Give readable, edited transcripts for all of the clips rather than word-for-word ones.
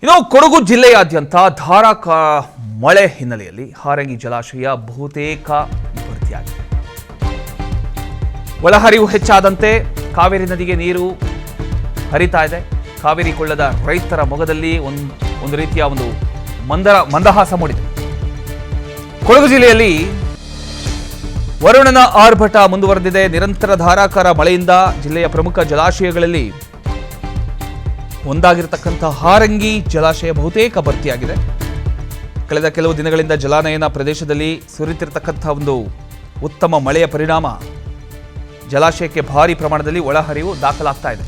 ಇನ್ನು ಕೊಡಗು ಜಿಲ್ಲೆಯಾದ್ಯಂತ ಮಳೆ ಹಿನ್ನೆಲೆಯಲ್ಲಿ ಹಾರಂಗಿ ಜಲಾಶಯ ಬಹುತೇಕ ಭರ್ತಿಯಾಗಿದೆ. ಒಳಹರಿವು ಹೆಚ್ಚಾದಂತೆ ಕಾವೇರಿ ನದಿಗೆ ನೀರು ಹರಿತಾ ಇದೆ. ಕಾವೇರಿ ಕೊಳ್ಳದ ರೈತರ ಮೊಗದಲ್ಲಿ ಒಂದು ರೀತಿಯ ಮಂದಹಾಸ ಮೂಡಿದೆ. ಕೊಡಗು ಜಿಲ್ಲೆಯಲ್ಲಿ ವರುಣನ ಆರ್ಭಟ ಮುಂದುವರೆದಿದೆ. ನಿರಂತರ ಧಾರಾಕಾರ ಮಳೆಯಿಂದ ಜಿಲ್ಲೆಯ ಪ್ರಮುಖ ಜಲಾಶಯಗಳಲ್ಲಿ ಒಂದಾಗಿರತಕ್ಕಂಥ ಹಾರಂಗಿ ಜಲಾಶಯ ಬಹುತೇಕ ಭರ್ತಿಯಾಗಿದೆ. ಕಳೆದ ಕೆಲವು ದಿನಗಳಿಂದ ಜಲಾನಯನ ಪ್ರದೇಶದಲ್ಲಿ ಸುರಿತಿರತಕ್ಕಂಥ ಒಂದು ಉತ್ತಮ ಮಳೆಯ ಪರಿಣಾಮ ಜಲಾಶಯಕ್ಕೆ ಭಾರಿ ಪ್ರಮಾಣದಲ್ಲಿ ಒಳಹರಿವು ದಾಖಲಾಗ್ತಾ ಇದೆ.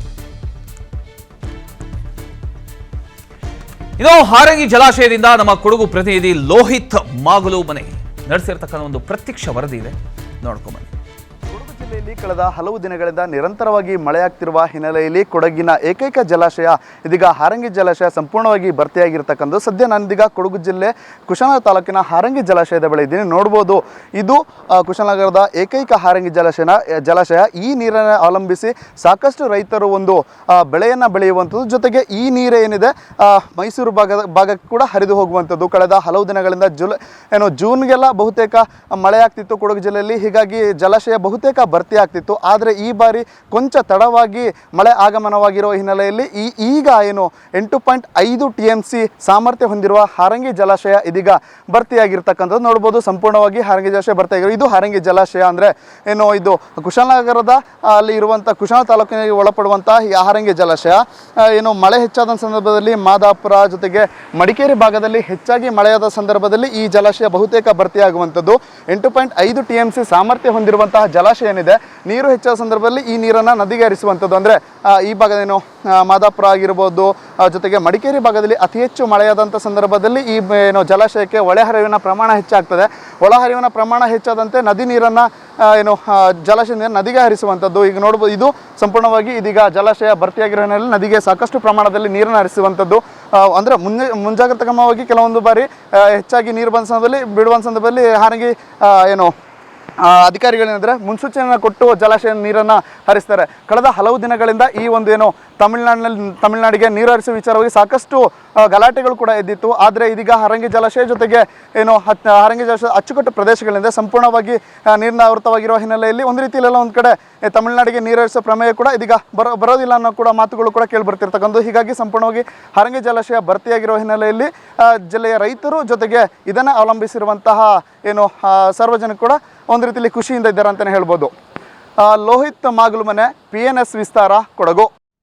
ಇನ್ನು ಹಾರಂಗಿ ಜಲಾಶಯದಿಂದ ನಮ್ಮ ಕೊಡಗು ಪ್ರತಿನಿಧಿ ಲೋಹಿತ್ ಮಾಗುಲು ಮನೆ ನಡೆಸಿರ್ತಕ್ಕಂಥ ಒಂದು ಪ್ರತ್ಯಕ್ಷ ವರದಿ ಇದೆ, ನೋಡ್ಕೊಂಬನ್ನಿ. ಕೊಡಗು ಜಿಲ್ಲೆಯಲ್ಲಿ ಕಳೆದ ಹಲವು ದಿನಗಳಿಂದ ನಿರಂತರವಾಗಿ ಮಳೆಯಾಗ್ತಿರುವ ಹಿನ್ನೆಲೆಯಲ್ಲಿ ಕೊಡಗಿನ ಏಕೈಕ ಜಲಾಶಯ ಇದೀಗ ಹಾರಂಗಿ ಜಲಾಶಯ ಸಂಪೂರ್ಣವಾಗಿ ಭರ್ತಿಯಾಗಿರ್ತಕ್ಕಂಥ ಸದ್ಯ ನಾನೀಗ ಕೊಡಗು ಜಿಲ್ಲೆ ಕುಶಾಲನಗರ ತಾಲೂಕಿನ ಹಾರಂಗಿ ಜಲಾಶಯದ ಬಳಿ ಇದ್ದೀನಿ. ನೋಡ್ಬೋದು, ಇದು ಕುಶಾಲನಗರದ ಏಕೈಕ ಹಾರಂಗಿ ಜಲಾಶಯ. ಈ ನೀರನ್ನು ಅವಲಂಬಿಸಿ ಸಾಕಷ್ಟು ರೈತರು ಒಂದು ಬೆಳೆಯನ್ನು ಬೆಳೆಯುವಂಥದ್ದು, ಜೊತೆಗೆ ಈ ನೀರು ಏನಿದೆ ಮೈಸೂರು ಭಾಗಕ್ಕೆ ಕೂಡ ಹರಿದು ಹೋಗುವಂಥದ್ದು. ಕಳೆದ ಹಲವು ದಿನಗಳಿಂದ ಜೂನ್ಗೆಲ್ಲ ಬಹುತೇಕ ಮಳೆ ಆಗ್ತಿತ್ತು ಕೊಡಗು ಜಿಲ್ಲೆಯಲ್ಲಿ, ಹೀಗಾಗಿ ಜಲಾಶಯ ಬಹುತೇಕ ಭರ್ತಿ ಆಗ್ತಿತ್ತು. ಆದರೆ ಈ ಬಾರಿ ಕೊಂಚ ತಡವಾಗಿ ಮಳೆ ಆಗಮನವಾಗಿರುವ ಹಿನ್ನೆಲೆಯಲ್ಲಿ ಈಗ 8.5 TMC ಸಾಮರ್ಥ್ಯ ಹೊಂದಿರುವ ಹಾರಂಗಿ ಜಲಾಶಯ ಇದೀಗ ಭರ್ತಿಯಾಗಿರ್ತಕ್ಕಂಥದ್ದು ನೋಡ್ಬೋದು. ಸಂಪೂರ್ಣವಾಗಿ ಹಾರಂಗಿ ಜಲಾಶಯ ಭರ್ತಿಯಾಗಿರೋ ಇದು ಹಾರಂಗಿ ಜಲಾಶಯ ಅಂದರೆ ಇದು ಕುಶಾಲನಗರದ ಅಲ್ಲಿ ಇರುವಂಥ ಕುಶಾಲ ತಾಲೂಕಿನಲ್ಲಿ ಒಳಪಡುವಂತಹ ಈ ಹಾರಂಗಿ ಜಲಾಶಯ ಮಳೆ ಹೆಚ್ಚಾದ ಸಂದರ್ಭದಲ್ಲಿ ಮಾದಾಪುರ ಜೊತೆಗೆ ಮಡಿಕೇರಿ ಭಾಗದಲ್ಲಿ ಹೆಚ್ಚಾಗಿ ಮಳೆಯಾದ ಸಂದರ್ಭದಲ್ಲಿ ಈ ಜಲಾಶಯ ಬಹುತೇಕ ಭರ್ತಿಯಾಗುವಂಥದ್ದು. 8.5 TMC ಸಾಮರ್ಥ್ಯ ಹೊಂದಿರುವಂತಹ ಜಲಾಶಯ ಏನಿದೆ, ನೀರು ಹೆಚ್ಚಾದ ಸಂದರ್ಭದಲ್ಲಿ ಈ ನೀರನ್ನು ನದಿಗೆ ಹರಿಸುವಂಥದ್ದು. ಅಂದರೆ ಈ ಭಾಗದ ಮಾದಾಪುರ ಆಗಿರ್ಬೋದು, ಜೊತೆಗೆ ಮಡಿಕೇರಿ ಭಾಗದಲ್ಲಿ ಅತಿ ಹೆಚ್ಚು ಮಳೆಯಾದಂಥ ಸಂದರ್ಭದಲ್ಲಿ ಈ ಜಲಾಶಯಕ್ಕೆ ಒಳಹರಿವಿನ ಪ್ರಮಾಣ ಹೆಚ್ಚಾಗ್ತದೆ. ಒಳಹರಿವಿನ ಪ್ರಮಾಣ ಹೆಚ್ಚಾದಂತೆ ನದಿ ನೀರನ್ನು ಜಲಾಶಯ ನದಿಗೆ ಹರಿಸುವಂಥದ್ದು. ಈಗ ನೋಡ್ಬೋದು, ಇದು ಸಂಪೂರ್ಣವಾಗಿ ಇದೀಗ ಜಲಾಶಯ ಭರ್ತಿಯಾಗಿರೋ ಹಿನ್ನೆಲೆಯಲ್ಲಿ ನದಿಗೆ ಸಾಕಷ್ಟು ಪ್ರಮಾಣದಲ್ಲಿ ನೀರನ್ನು ಹರಿಸುವಂಥದ್ದು. ಅಂದರೆ ಮುಂಜಾಗ್ರತಾ ಕ್ರಮವಾಗಿ ಕೆಲವೊಂದು ಬಾರಿ ಹೆಚ್ಚಾಗಿ ನೀರು ಬಂದ ಸಂದರ್ಭದಲ್ಲಿ ಬಿಡುವ ಸಂದರ್ಭದಲ್ಲಿ ಹಾರಂಗಿ ಅಧಿಕಾರಿಗಳೇನೆಂದರೆ ಮುನ್ಸೂಚನೆಯನ್ನು ಕೊಟ್ಟು ಜಲಾಶಯ ನೀರನ್ನು ಹರಿಸ್ತಾರೆ. ಕಳೆದ ಹಲವು ದಿನಗಳಿಂದ ಈ ಒಂದು ತಮಿಳುನಾಡಿಗೆ ನೀರು ಹರಿಸುವ ವಿಚಾರವಾಗಿ ಸಾಕಷ್ಟು ಗಲಾಟೆಗಳು ಕೂಡ ಎದ್ದಿತ್ತು. ಆದರೆ ಇದೀಗ ಹಾರಂಗಿ ಜಲಾಶಯ ಜೊತೆಗೆ ಹಾರಂಗಿ ಜಲಾಶಯ ಅಚ್ಚುಕಟ್ಟು ಪ್ರದೇಶಗಳಿಂದ ಸಂಪೂರ್ಣವಾಗಿ ನೀರಿನ ಆವೃತವಾಗಿರುವ ಹಿನ್ನೆಲೆಯಲ್ಲಿ ಒಂದು ರೀತಿಯಲ್ಲೆಲ್ಲ ಒಂದು ಕಡೆ ತಮಿಳುನಾಡಿಗೆ ನೀರು ಹರಿಸುವ ಪ್ರಮೇಯ ಕೂಡ ಇದೀಗ ಬರೋದಿಲ್ಲ ಅನ್ನೋ ಕೂಡ ಮಾತುಗಳು ಕೂಡ ಕೇಳಿಬರ್ತಿರ್ತಕ್ಕಂಥ. ಹೀಗಾಗಿ ಸಂಪೂರ್ಣವಾಗಿ ಹಾರಂಗಿ ಜಲಾಶಯ ಭರ್ತಿಯಾಗಿರುವ ಹಿನ್ನೆಲೆಯಲ್ಲಿ ಜಿಲ್ಲೆಯ ರೈತರು ಜೊತೆಗೆ ಇದನ್ನು ಅವಲಂಬಿಸಿರುವಂತಹ ಸಾರ್ವಜನಿಕರು ಕೂಡ ಒಂದು ರೀತಿಯಲ್ಲಿ ಖುಷಿಯಿಂದ ಇದ್ದಾರೆ ಅಂತಲೇ ಹೇಳ್ಬೋದು. ಲೋಹಿತ್ ಮಾಗುಲು ಮನೆ, PNS ವಿಸ್ತಾರ, ಕೊಡಗು.